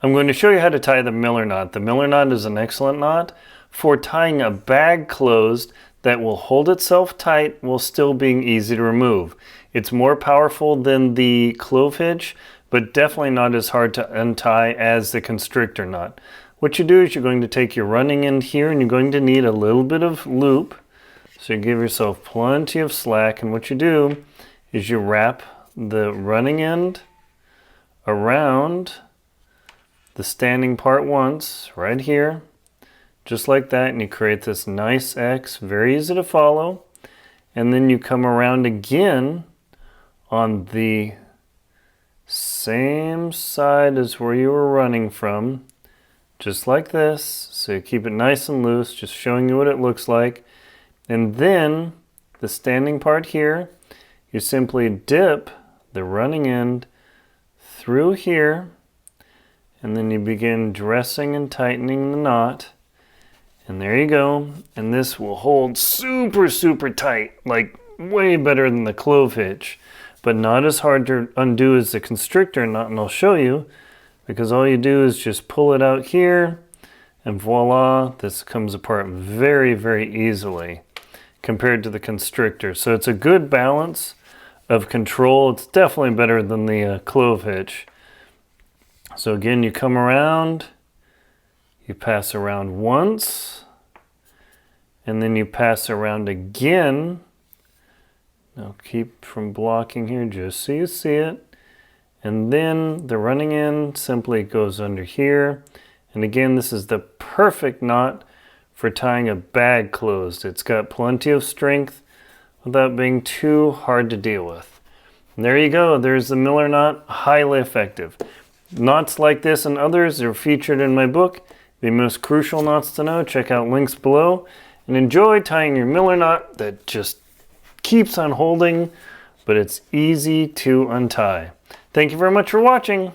I'm going to show you how to tie the Miller knot. The Miller knot is an excellent knot for tying a bag closed that will hold itself tight while still being easy to remove. It's more powerful than the clove hitch, but definitely not as hard to untie as the constrictor knot. What you do is you're going to take your running end here and you're going to need a little bit of loop. So you give yourself plenty of slack, and what you do is you wrap the running end around the standing part once, right here, just like that, and you create this nice X, very easy to follow. And then you come around again on the same side as where you were running from, just like this. So you keep it nice and loose, just showing you what it looks like. And then the standing part here, you simply dip the running end through here, and then you begin dressing and tightening the knot. And there you go. And this will hold super, super tight, like way better than the clove hitch, but not as hard to undo as the constrictor knot, and I'll show you, because all you do is just pull it out here, and voila, this comes apart very, very easily compared to the constrictor. So it's a good balance of control. It's definitely better than the clove hitch. So again, you come around, you pass around once, and then you pass around again. Now keep from blocking here just so you see it. And then the running end simply goes under here. And again, this is the perfect knot for tying a bag closed. It's got plenty of strength without being too hard to deal with. And there you go. There's the Miller knot, highly effective. Knots like this and others are featured in my book, The Most Crucial Knots to Know. Check out links below and enjoy tying your Miller knot that just keeps on holding, but it's easy to untie. Thank you very much for watching.